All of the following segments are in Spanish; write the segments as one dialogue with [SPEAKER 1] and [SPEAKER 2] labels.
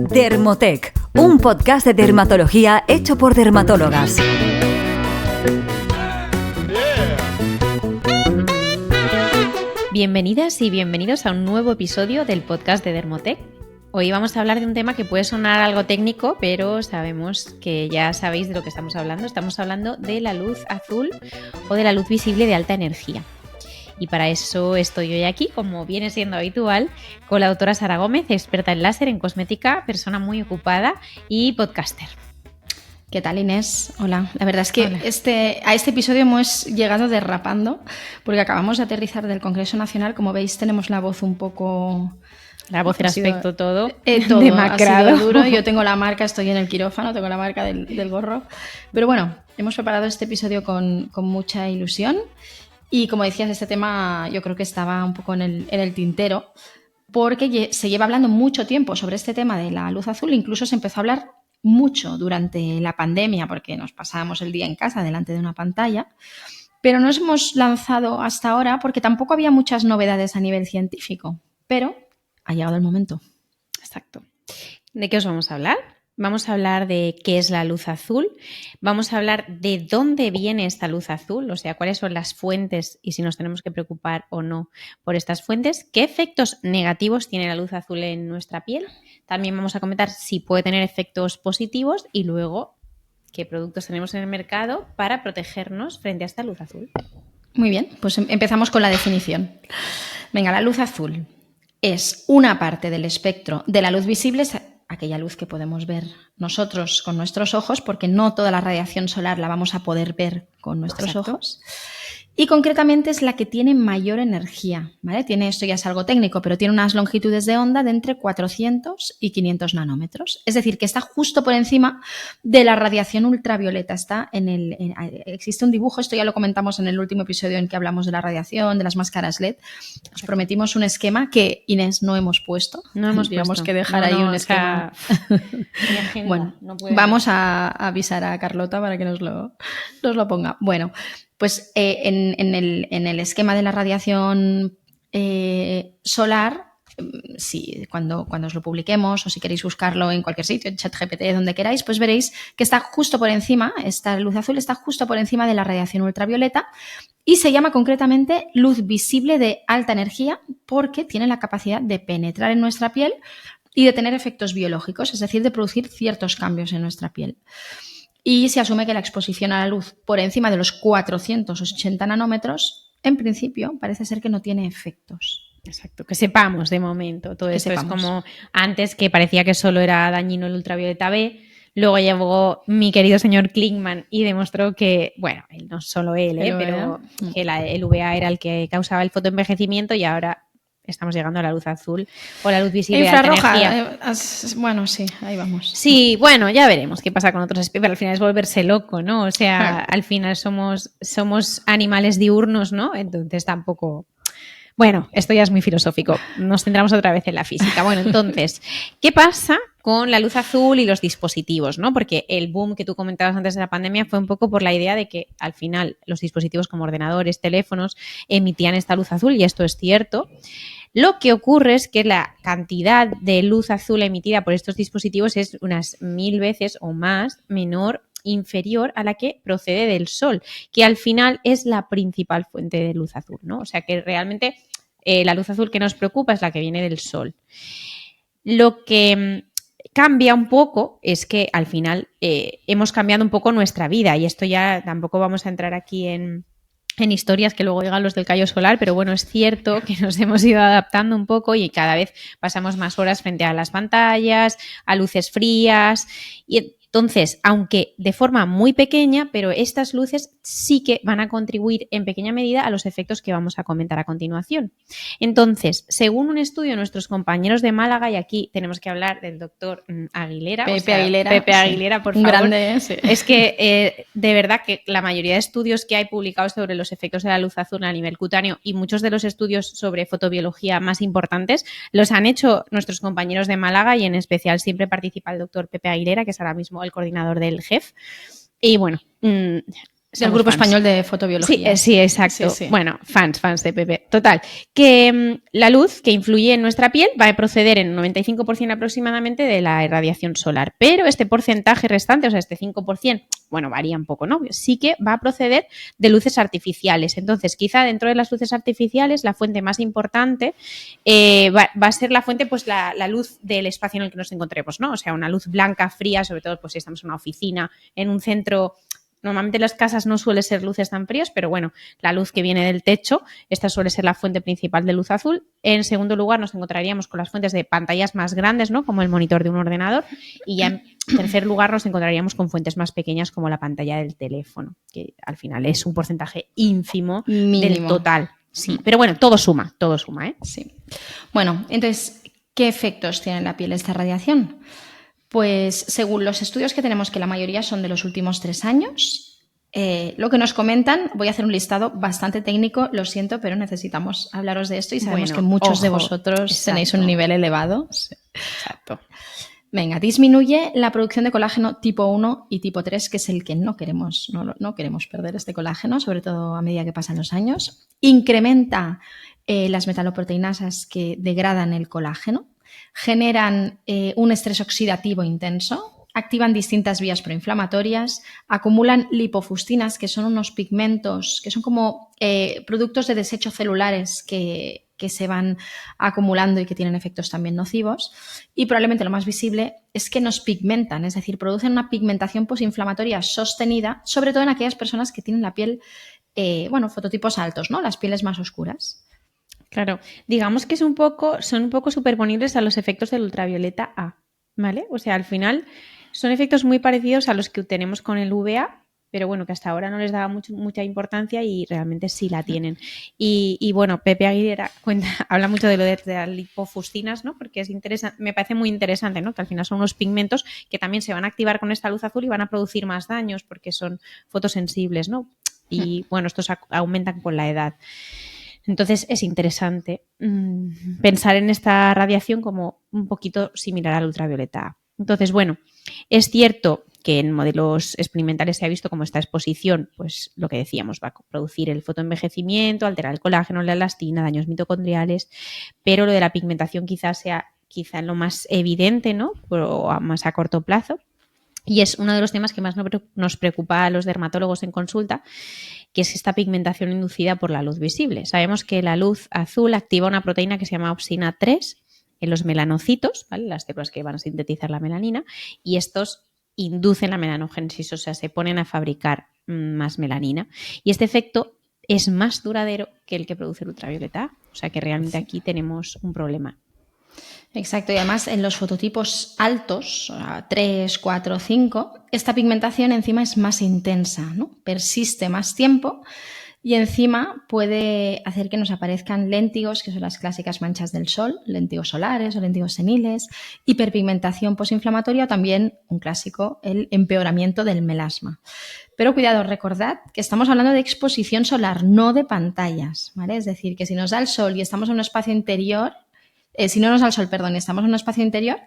[SPEAKER 1] Dermotec, un podcast de dermatología hecho por dermatólogas.
[SPEAKER 2] Bienvenidas y bienvenidos a un nuevo episodio del podcast de Dermotec. Hoy vamos a hablar de un tema que puede sonar algo técnico, pero sabemos que ya sabéis de lo que estamos hablando. Estamos hablando de la luz azul o de la luz visible de alta energía. Y para eso estoy hoy aquí, como viene siendo habitual, con la doctora Sara Gómez, experta en láser, en cosmética, persona muy ocupada y podcaster.
[SPEAKER 3] ¿Qué tal, Inés? Hola. La verdad es que a este episodio hemos llegado derrapando porque acabamos de aterrizar del Congreso Nacional. Como veis, tenemos la voz un poco...
[SPEAKER 2] La voz, el aspecto, todo
[SPEAKER 3] demacrado. Ha sido duro. Yo tengo la marca, estoy en el quirófano, tengo la marca del gorro. Pero bueno, hemos preparado este episodio con mucha ilusión. Y como decías, este tema yo creo que estaba un poco en el tintero porque se lleva hablando mucho tiempo sobre este tema de la luz azul. Incluso se empezó a hablar mucho durante la pandemia porque nos pasábamos el día en casa delante de una pantalla, pero nos hemos lanzado hasta ahora porque tampoco había muchas novedades a nivel científico, pero ha llegado el momento.
[SPEAKER 2] Exacto. ¿De qué os vamos a hablar? Vamos a hablar de qué es la luz azul, vamos a hablar de dónde viene esta luz azul, o sea, cuáles son las fuentes y si nos tenemos que preocupar o no por estas fuentes, qué efectos negativos tiene la luz azul en nuestra piel. También vamos a comentar si puede tener efectos positivos y luego qué productos tenemos en el mercado para protegernos frente a esta luz azul.
[SPEAKER 3] Muy bien, pues empezamos con la definición. Venga, la luz azul es una parte del espectro de la luz visible, aquella luz que podemos ver nosotros con nuestros ojos, porque no toda la radiación solar la vamos a poder ver con nuestros ojos. Y concretamente es la que tiene mayor energía, ¿vale? Esto ya es algo técnico, pero tiene unas longitudes de onda de entre 400 y 500 nanómetros. Es decir, que está justo por encima de la radiación ultravioleta. Existe un dibujo, esto ya lo comentamos en el último episodio en que hablamos de la radiación, de las máscaras LED. Os prometimos un esquema que, Inés, no hemos puesto.
[SPEAKER 2] No hemos
[SPEAKER 3] puesto. Que dejar ahí un esquema. Bueno, vamos a avisar a Carlota para que nos lo ponga. Bueno, pues en el esquema de la radiación solar, sí, cuando os lo publiquemos o si queréis buscarlo en cualquier sitio, en ChatGPT, donde queráis, pues veréis que está justo por encima, esta luz azul está justo por encima de la radiación ultravioleta y se llama concretamente luz visible de alta energía porque tiene la capacidad de penetrar en nuestra piel y de tener efectos biológicos, es decir, de producir ciertos cambios en nuestra piel. Y se asume que la exposición a la luz por encima de los 480 nanómetros, en principio, parece ser que no tiene efectos.
[SPEAKER 2] Exacto, que sepamos de momento. Todo esto es como antes que parecía que solo era dañino el ultravioleta B. Luego llegó mi querido señor Klinkmann y demostró que, bueno, no solo él, pero que el UVA era el que causaba el fotoenvejecimiento y ahora estamos llegando a la luz azul o la luz visible
[SPEAKER 3] infrarroja,
[SPEAKER 2] de alta energía.
[SPEAKER 3] Bueno, sí, ahí vamos.
[SPEAKER 2] Sí, bueno, ya veremos qué pasa con otros especies, pero al final es volverse loco, ¿no? O sea, al final somos animales diurnos, ¿no? Entonces tampoco... Bueno, esto ya es muy filosófico. Nos centramos otra vez en la física. Bueno, entonces, ¿qué pasa con la luz azul y los dispositivos, ¿no? Porque el boom que tú comentabas antes de la pandemia fue un poco por la idea de que al final los dispositivos como ordenadores, teléfonos, emitían esta luz azul y esto es cierto. Lo que ocurre es que la cantidad de luz azul emitida por estos dispositivos es unas 1000 veces o más inferior a la que procede del sol, que al final es la principal fuente de luz azul, ¿no? O sea que realmente la luz azul que nos preocupa es la que viene del sol. Lo que cambia un poco es que al final hemos cambiado un poco nuestra vida y esto ya tampoco vamos a entrar aquí en historias que luego llegan los del callo solar, pero bueno, es cierto que nos hemos ido adaptando un poco y cada vez pasamos más horas frente a las pantallas, a luces frías y entonces, aunque de forma muy pequeña, pero estas luces sí que van a contribuir en pequeña medida a los efectos que vamos a comentar a continuación. Entonces, según un estudio de nuestros compañeros de Málaga, y aquí tenemos que hablar del doctor Aguilera,
[SPEAKER 3] Pepe Aguilera,
[SPEAKER 2] sí. Por favor.
[SPEAKER 3] Un grande, sí.
[SPEAKER 2] Es que de verdad que la mayoría de estudios que hay publicados sobre los efectos de la luz azul a nivel cutáneo y muchos de los estudios sobre fotobiología más importantes los han hecho nuestros compañeros de Málaga y en especial siempre participa el doctor Pepe Aguilera, que es ahora mismo el coordinador del GEF. Y bueno,
[SPEAKER 3] Del Grupo Español de Fotobiología.
[SPEAKER 2] Sí, exacto. Sí. Bueno, fans de Pepe. Total, que la luz que influye en nuestra piel va a proceder en un 95% aproximadamente de la irradiación solar, pero este porcentaje restante, o sea, este 5%, bueno, varía un poco, ¿no? Sí que va a proceder de artificiales. Entonces, quizá dentro de las luces artificiales, la fuente más importante va a ser la fuente, pues la luz del espacio en el que nos encontremos, ¿no? O sea, una luz blanca, fría, sobre todo pues si estamos en una oficina, en un centro. Normalmente en las casas no suele ser luces tan frías, pero bueno, la luz que viene del techo, esta suele ser la fuente principal de luz azul. En segundo lugar, nos encontraríamos con las fuentes de pantallas más grandes, ¿no? Como el monitor de un ordenador. Y ya en tercer lugar, nos encontraríamos con fuentes más pequeñas como la pantalla del teléfono, que al final es un porcentaje ínfimo del total. Sí, pero bueno, todo suma, ¿eh?
[SPEAKER 3] Sí. Bueno, entonces, ¿qué efectos tiene en la piel esta radiación? Pues según los estudios que tenemos, que la mayoría son de los últimos 3 años, lo que nos comentan, voy a hacer un listado bastante técnico, lo siento, pero necesitamos hablaros de esto y sabemos que muchos de vosotros tenéis un nivel elevado. Sí.
[SPEAKER 2] Exacto.
[SPEAKER 3] Venga, disminuye la producción de colágeno tipo 1 y tipo 3, que es el que no queremos perder este colágeno, sobre todo a medida que pasan los años. Incrementa las metaloproteinasas que degradan el colágeno. Generan un estrés oxidativo intenso, activan distintas vías proinflamatorias, acumulan lipofustinas, que son unos pigmentos, que son como productos de desecho celulares que se van acumulando y que tienen efectos también nocivos. Y probablemente lo más visible es que nos pigmentan, es decir, producen una pigmentación posinflamatoria sostenida, sobre todo en aquellas personas que tienen la piel, fototipos altos, ¿no? Las pieles más oscuras.
[SPEAKER 2] Claro, digamos que son un poco superponibles a los efectos del ultravioleta A, ¿vale? O sea, al final son efectos muy parecidos a los que tenemos con el UVA, pero bueno, que hasta ahora no les daba mucha importancia y realmente sí la tienen. Y bueno, Pepe Aguilera habla mucho de lo de las lipofustinas, ¿no? Porque es interesante, me parece muy interesante, ¿no? Que al final son unos pigmentos que también se van a activar con esta luz azul y van a producir más daños porque son fotosensibles, ¿no? Y bueno, estos aumentan con la edad. Entonces es interesante pensar en esta radiación como un poquito similar al ultravioleta A. Entonces, bueno, es cierto que en modelos experimentales se ha visto como esta exposición, pues lo que decíamos, va a producir el fotoenvejecimiento, alterar el colágeno, la elastina, daños mitocondriales, pero lo de la pigmentación quizás sea lo más evidente, ¿no? O más a corto plazo. Y es uno de los temas que más nos preocupa a los dermatólogos en consulta, que es esta pigmentación inducida por la luz visible. Sabemos que la luz azul activa una proteína que se llama opsina 3 en los melanocitos, ¿vale? Las células que van a sintetizar la melanina, y estos inducen la melanogénesis, o sea, se ponen a fabricar más melanina. Y este efecto es más duradero que el que produce el ultravioleta A, o sea que realmente aquí tenemos un problema.
[SPEAKER 3] Exacto, y además en los fototipos altos, 3, 4, 5, esta pigmentación encima es más intensa, ¿no? Persiste más tiempo y encima puede hacer que nos aparezcan léntigos, que son las clásicas manchas del sol, léntigos solares o léntigos seniles, hiperpigmentación posinflamatoria o también, un clásico, el empeoramiento del melasma. Pero cuidado, recordad que estamos hablando de exposición solar, no de pantallas, ¿vale? Es decir, que si nos da el sol y estamos en un espacio interior, si no nos da el sol, y estamos en un espacio interior,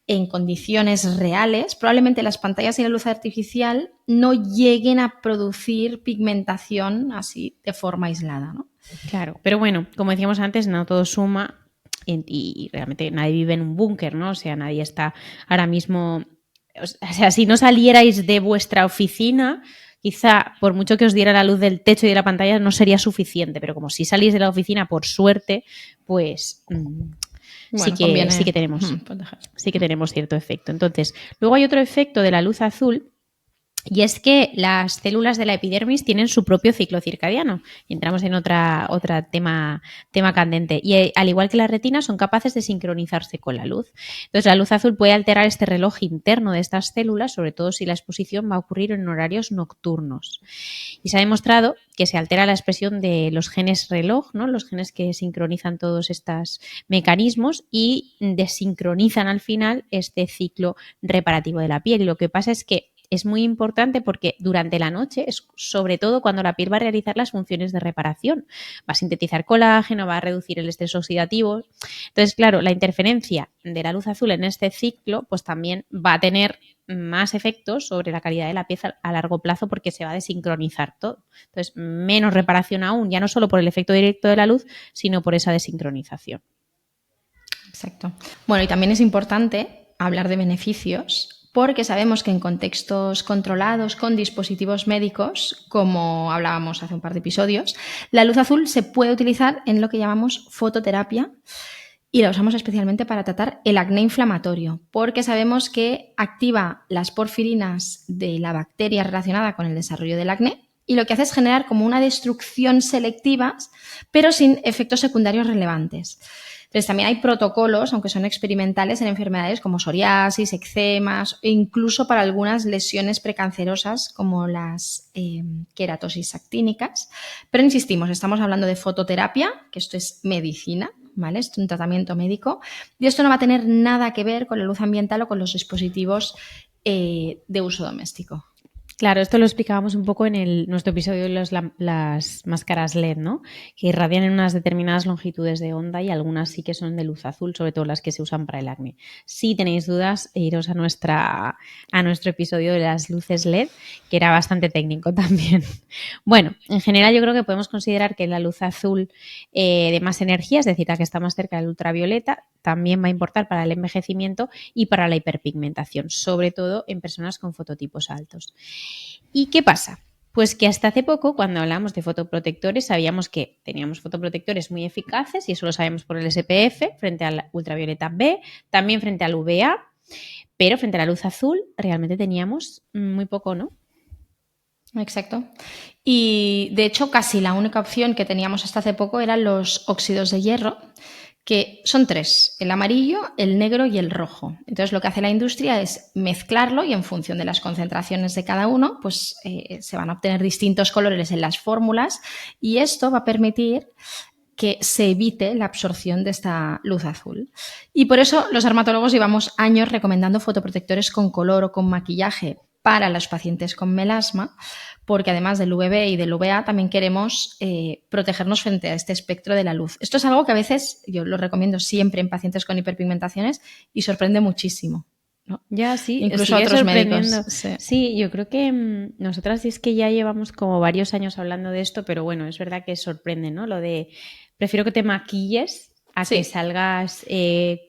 [SPEAKER 3] en condiciones reales, probablemente las pantallas y la luz artificial no lleguen a producir pigmentación así de forma aislada, ¿no?
[SPEAKER 2] Claro, pero bueno, como decíamos antes, no todo suma y realmente nadie vive en un búnker, ¿no? O sea, nadie está ahora mismo... O sea, si no salierais de vuestra oficina, quizá por mucho que os diera la luz del techo y de la pantalla no sería suficiente, pero como si salís de la oficina por suerte, pues... Bueno, sí que tenemos cierto efecto. Entonces, luego hay otro efecto de la luz azul y es que las células de la epidermis tienen su propio ciclo circadiano. Y entramos en otra tema candente. Y al igual que la retina, son capaces de sincronizarse con la luz. Entonces, la luz azul puede alterar este reloj interno de estas células, sobre todo si la exposición va a ocurrir en horarios nocturnos. Y se ha demostrado que se altera la expresión de los genes reloj, ¿no? Los genes que sincronizan todos estos mecanismos y desincronizan al final este ciclo reparativo de la piel. Y lo que pasa es que es muy importante porque durante la noche es sobre todo cuando la piel va a realizar las funciones de reparación. Va a sintetizar colágeno, va a reducir el estrés oxidativo. Entonces, claro, la interferencia de la luz azul en este ciclo pues también va a tener más efectos sobre la calidad de la piel a largo plazo porque se va a desincronizar todo. Entonces, menos reparación aún, ya no solo por el efecto directo de la luz, sino por esa desincronización.
[SPEAKER 3] Exacto. Bueno, y también es importante hablar de beneficios porque sabemos que en contextos controlados con dispositivos médicos, como hablábamos hace un par de episodios, la luz azul se puede utilizar en lo que llamamos fototerapia y la usamos especialmente para tratar el acné inflamatorio, porque sabemos que activa las porfirinas de la bacteria relacionada con el desarrollo del acné y lo que hace es generar como una destrucción selectiva, pero sin efectos secundarios relevantes. Entonces, también hay protocolos, aunque son experimentales, en enfermedades como psoriasis, eczemas e incluso para algunas lesiones precancerosas como las queratosis actínicas. Pero insistimos, estamos hablando de fototerapia, que esto es medicina, ¿vale? Esto es un tratamiento médico y esto no va a tener nada que ver con la luz ambiental o con los dispositivos de uso doméstico.
[SPEAKER 2] Claro, esto lo explicábamos un poco en nuestro episodio de las máscaras LED, ¿no? Que irradian en unas determinadas longitudes de onda y algunas sí que son de luz azul, sobre todo las que se usan para el acné. Si tenéis dudas, iros a nuestro episodio de las luces LED, que era bastante técnico también. Bueno, en general yo creo que podemos considerar que la luz azul de más energía, es decir, la que está más cerca del ultravioleta, también va a importar para el envejecimiento y para la hiperpigmentación, sobre todo en personas con fototipos altos. ¿Y qué pasa? Pues que hasta hace poco, cuando hablamos de fotoprotectores, sabíamos que teníamos fotoprotectores muy eficaces y eso lo sabemos por el SPF frente al ultravioleta B, también frente al UVA, pero frente a la luz azul realmente teníamos muy poco, ¿no?
[SPEAKER 3] Exacto. Y de hecho casi la única opción que teníamos hasta hace poco eran los óxidos de hierro, que son 3, el amarillo, el negro y el rojo. Entonces lo que hace la industria es mezclarlo y en función de las concentraciones de cada uno, pues se van a obtener distintos colores en las fórmulas y esto va a permitir que se evite la absorción de esta luz azul. Y por eso los dermatólogos llevamos años recomendando fotoprotectores con color o con maquillaje para los pacientes con melasma, porque además del UVB y del UVA también queremos protegernos frente a este espectro de la luz. Esto es algo que a veces yo lo recomiendo siempre en pacientes con hiperpigmentaciones y sorprende muchísimo, ¿no?
[SPEAKER 2] Ya, sí.
[SPEAKER 3] Incluso a otros médicos.
[SPEAKER 2] Sí, yo creo que nosotras es que ya llevamos como varios años hablando de esto, pero bueno, es verdad que sorprende, ¿no? Lo de prefiero que te maquilles a que salgas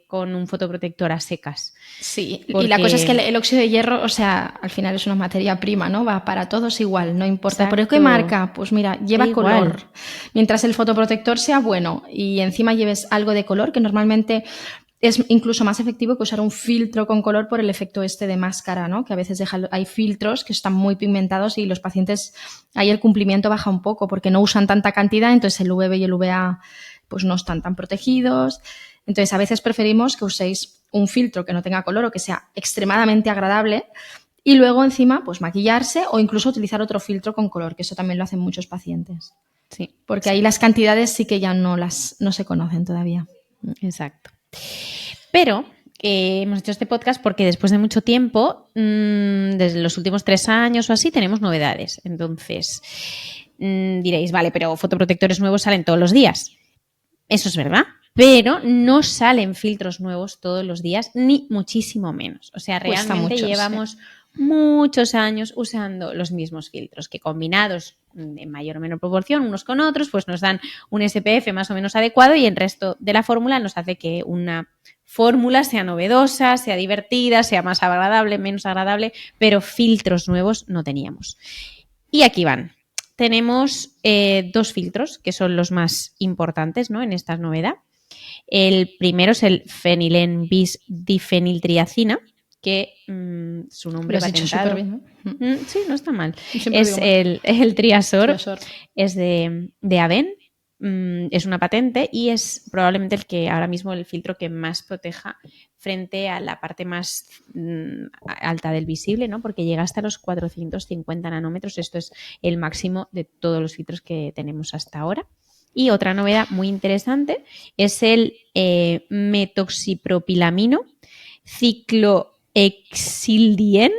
[SPEAKER 2] con un fotoprotector a secas.
[SPEAKER 3] Sí, porque... y la cosa es que el óxido de hierro, o sea, al final es una materia prima, ¿no? Va para todos igual, no importa.
[SPEAKER 2] Exacto.
[SPEAKER 3] ¿Pero qué marca? Pues mira, lleva color. Mientras el fotoprotector sea bueno y encima lleves algo de color, que normalmente es incluso más efectivo que usar un filtro con color por el efecto este de máscara, ¿no? Que a veces hay filtros que están muy pigmentados y los pacientes, ahí el cumplimiento baja un poco porque no usan tanta cantidad, entonces el UV y el UVA pues no están tan protegidos. Entonces, a veces preferimos que uséis un filtro que no tenga color o que sea extremadamente agradable y luego encima pues maquillarse o incluso utilizar otro filtro con color, que eso también lo hacen muchos pacientes.
[SPEAKER 2] Sí.
[SPEAKER 3] Porque ahí las cantidades sí que ya no se conocen todavía.
[SPEAKER 2] Exacto. Pero hemos hecho este podcast porque después de mucho tiempo, desde los últimos 3 años o así, tenemos novedades. Entonces, diréis, vale, pero fotoprotectores nuevos salen todos los días. Eso es verdad, pero no salen filtros nuevos todos los días, ni muchísimo menos. O sea, realmente llevamos muchos años usando los mismos filtros, que combinados en mayor o menor proporción unos con otros, pues nos dan un SPF más o menos adecuado y el resto de la fórmula nos hace que una fórmula sea novedosa, sea divertida, sea más agradable, menos agradable, pero filtros nuevos no teníamos. Y aquí van. Tenemos 2 filtros que son los más importantes, ¿no? En esta novedad. El primero es el fenilbis-difeniltriacina, que su nombre patentado.
[SPEAKER 3] Bien, ¿no?
[SPEAKER 2] Sí, no está mal. Es el Triasor, es de Aven, es una patente y es probablemente ahora mismo el filtro que más proteja frente a la parte más alta del visible, ¿no? Porque llega hasta los 450 nanómetros. Esto es el máximo de todos los filtros que tenemos hasta ahora. Y otra novedad muy interesante es el metoxipropilamino ciclohexildien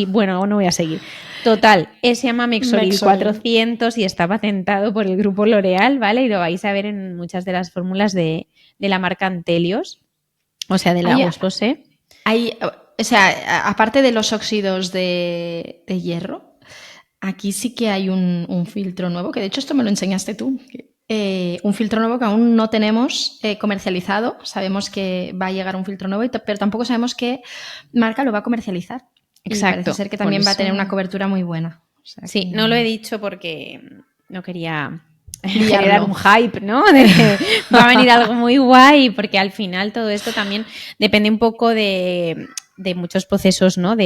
[SPEAKER 2] bueno, no voy a seguir. Total, se llama Mexoril 400 y está patentado por el grupo L'Oréal, ¿vale? Y lo vais a ver en muchas de las fórmulas de la marca Antelios, o sea, de la Gustose.
[SPEAKER 3] O sea, aparte de los óxidos de hierro, aquí sí que hay un filtro nuevo, que de hecho esto me lo enseñaste tú. Un filtro nuevo que aún no tenemos comercializado. Sabemos que va a llegar un filtro nuevo, pero tampoco sabemos qué marca lo va a comercializar.
[SPEAKER 2] Exacto.
[SPEAKER 3] Y parece ser que también va a tener una cobertura muy buena. O sea,
[SPEAKER 2] sí, no lo he dicho porque no quería generar un hype, ¿no? Va a venir algo muy guay, porque al final todo esto también depende un poco de muchos procesos, ¿no?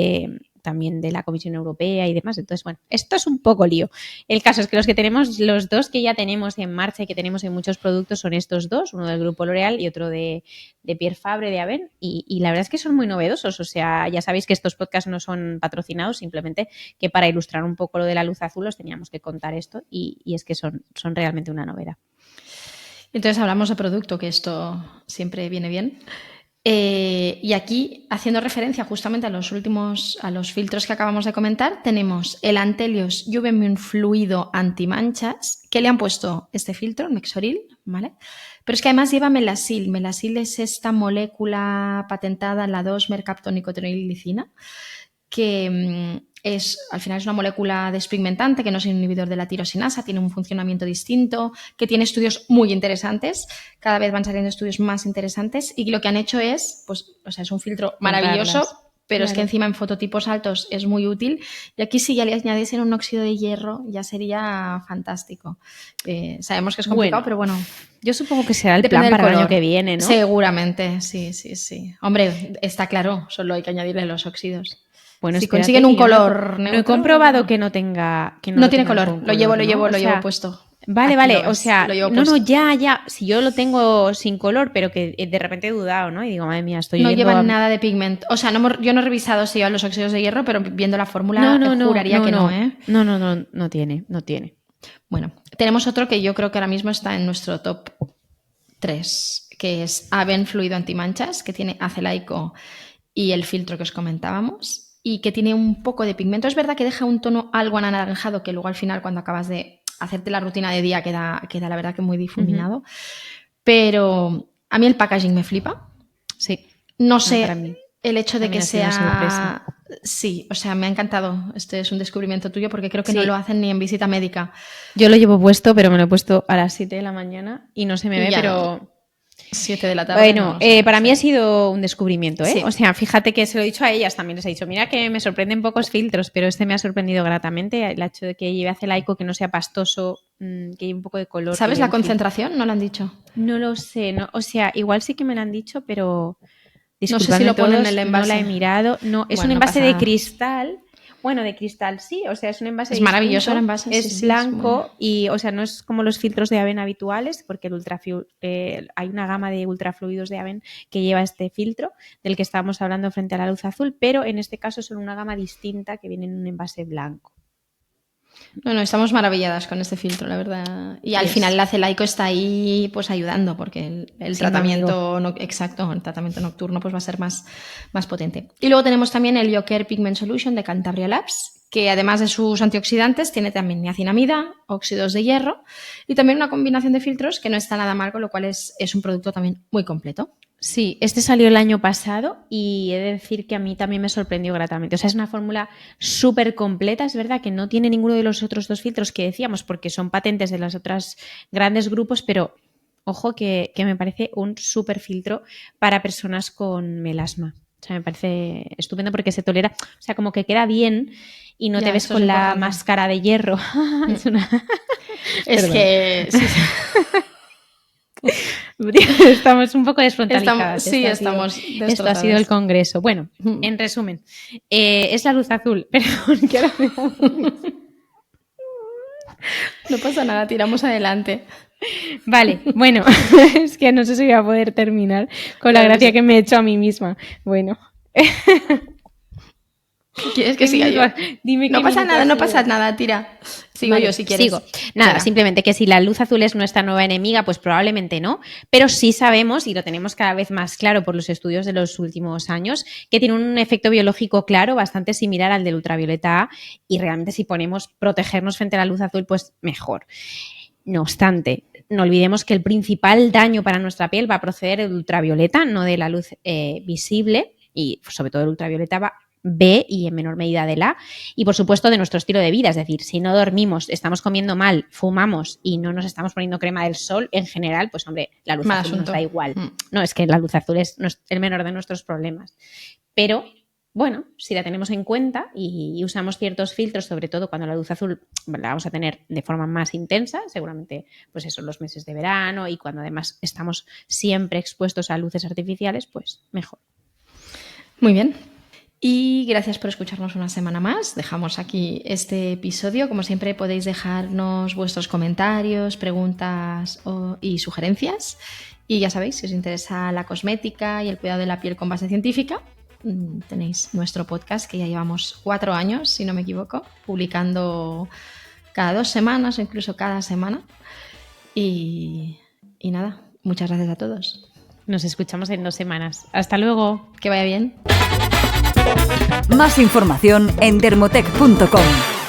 [SPEAKER 2] También de la Comisión Europea y demás. Entonces, bueno, esto es un poco lío. El caso es que los dos que ya tenemos en marcha y que tenemos en muchos productos son estos dos, uno del grupo L'Oréal y otro de Pierre Fabre, de Aven, y la verdad es que son muy novedosos. O sea, ya sabéis que estos podcasts no son patrocinados, simplemente que para ilustrar un poco lo de la luz azul os teníamos que contar esto y es que son realmente una novedad.
[SPEAKER 3] Entonces hablamos de producto, que esto siempre viene bien. Y aquí, haciendo referencia justamente a los filtros que acabamos de comentar, tenemos el Antelios Juvemin Fluido Antimanchas, que le han puesto este filtro, Mexoril, ¿vale? Pero es que además lleva Melasil. Melasil es esta molécula patentada, la 2-mercaptonicotrilicina, que al final es una molécula despigmentante que no es un inhibidor de la tirosinasa, tiene un funcionamiento distinto, que tiene estudios muy interesantes, cada vez van saliendo estudios más interesantes y lo que han hecho es, pues, o sea, es un filtro maravilloso, pero es que encima en fototipos altos es muy útil y aquí si ya le añadiesen un óxido de hierro ya sería fantástico. Sabemos que es complicado, pero bueno.
[SPEAKER 2] Yo supongo que será el plan para el año que viene, ¿no?
[SPEAKER 3] Seguramente, sí. Hombre, está claro, solo hay que añadirle los óxidos.
[SPEAKER 2] Bueno,
[SPEAKER 3] si consiguen un color
[SPEAKER 2] neutro, no he comprobado que no tenga
[SPEAKER 3] no tiene color. Lo llevo puesto.
[SPEAKER 2] Vale, o sea, no, ya. Si yo lo tengo sin color, pero que de repente he dudado, ¿no? Y digo, madre mía, estoy
[SPEAKER 3] no llevan nada de pigmento. O sea, yo no he revisado si llevan los óxidos de hierro, pero viendo la fórmula juraría que no, ¿eh?
[SPEAKER 2] No tiene.
[SPEAKER 3] Bueno, tenemos otro que yo creo que ahora mismo está en nuestro top 3, que es Aven Fluido Antimanchas, que tiene acelaico y el filtro que os comentábamos. Y que tiene un poco de pigmento. Es verdad que deja un tono algo anaranjado que luego al final cuando acabas de hacerte la rutina de día queda la verdad que muy difuminado. Pero a mí el packaging me flipa.
[SPEAKER 2] Sí.
[SPEAKER 3] No sé, el hecho de que sea...
[SPEAKER 2] sorpresa.
[SPEAKER 3] Sí, o sea, me ha encantado. Este es un descubrimiento tuyo porque creo que no lo hacen ni en visita médica.
[SPEAKER 2] Yo lo llevo puesto, pero me lo he puesto a las 7 de la mañana y no se me ve, pero...
[SPEAKER 3] 7 de la tarde.
[SPEAKER 2] Bueno, para mí ha sido un descubrimiento, ¿eh? Sí. O sea, fíjate que se lo he dicho a ellas también, les he dicho, mira que me sorprenden pocos filtros, pero este me ha sorprendido gratamente, el hecho de que lleve acelaico, que no sea pastoso, que lleve un poco de color.
[SPEAKER 3] ¿Sabes la concentración? ¿No lo han dicho?
[SPEAKER 2] No lo sé, no, o sea, igual sí que me lo han dicho, pero
[SPEAKER 3] no sé si lo ponen en el envase.
[SPEAKER 2] No la he mirado. No, es un envase de cristal. Bueno, de cristal sí, o sea, es un envase
[SPEAKER 3] es maravilloso el envase.
[SPEAKER 2] Es blanco y, o sea, no es como los filtros de Aven habituales, porque hay una gama de ultrafluidos de Aven que lleva este filtro, del que estábamos hablando frente a la luz azul, pero en este caso son una gama distinta que viene en un envase blanco.
[SPEAKER 3] No, estamos maravilladas con este filtro, la verdad. Y al final el acelaico está ahí pues ayudando, porque el tratamiento el tratamiento nocturno pues va a ser más potente. Y luego tenemos también el Yocare Pigment Solution de Cantabria Labs, que además de sus antioxidantes tiene también niacinamida, óxidos de hierro y también una combinación de filtros que no está nada mal, con lo cual es un producto también muy completo.
[SPEAKER 2] Sí, este salió el año pasado y he de decir que a mí también me sorprendió gratamente. O sea, es una fórmula súper completa. Es verdad que no tiene ninguno de los otros dos filtros que decíamos porque son patentes de los otros grandes grupos, pero ojo que me parece un súper filtro para personas con melasma. O sea, me parece estupendo porque se tolera, o sea, como que queda bien y no te ves con la máscara de hierro.
[SPEAKER 3] Es que... Sí.
[SPEAKER 2] Estamos un poco desfrontalizadas.
[SPEAKER 3] Estamos
[SPEAKER 2] esto ha sido el congreso. Bueno, en resumen, es la luz azul. Perdón, que ahora
[SPEAKER 3] no pasa nada, tiramos adelante.
[SPEAKER 2] Vale, bueno, es que no sé si voy a poder terminar con la gracia que me he hecho a mí misma. Bueno.
[SPEAKER 3] ¿Quieres que siga yo? Dime no pasa nada, no pasa nada, tira. Sigo yo si quieres.
[SPEAKER 2] Sigo. Nada, simplemente que si la luz azul es nuestra nueva enemiga, pues probablemente no, pero sí sabemos, y lo tenemos cada vez más claro por los estudios de los últimos años, que tiene un efecto biológico claro bastante similar al del ultravioleta A, y realmente si ponemos protegernos frente a la luz azul, pues mejor. No obstante, no olvidemos que el principal daño para nuestra piel va a proceder del ultravioleta, no de la luz visible, y sobre todo el ultravioleta B y en menor medida del A, y por supuesto de nuestro estilo de vida, es decir, si no dormimos, estamos comiendo mal, fumamos y no nos estamos poniendo crema del sol, en general, pues hombre, la luz azul nos da igual. No, es que la luz azul es el menor de nuestros problemas. Pero, bueno, si la tenemos en cuenta y usamos ciertos filtros, sobre todo cuando la luz azul la vamos a tener de forma más intensa, seguramente pues eso, los meses de verano y cuando además estamos siempre expuestos a luces artificiales, pues mejor.
[SPEAKER 3] Muy bien. Y gracias por escucharnos una semana más. Dejamos aquí este episodio. Como siempre podéis dejarnos vuestros comentarios, preguntas y sugerencias. Y ya sabéis, si os interesa la cosmética y el cuidado de la piel con base científica, tenéis nuestro podcast que ya llevamos 4 años, si no me equivoco, publicando cada 2 semanas o incluso cada semana. Y nada, muchas gracias a todos.
[SPEAKER 2] Nos escuchamos en 2 semanas. Hasta luego.
[SPEAKER 3] Que vaya bien.
[SPEAKER 1] Más información en dermotech.com.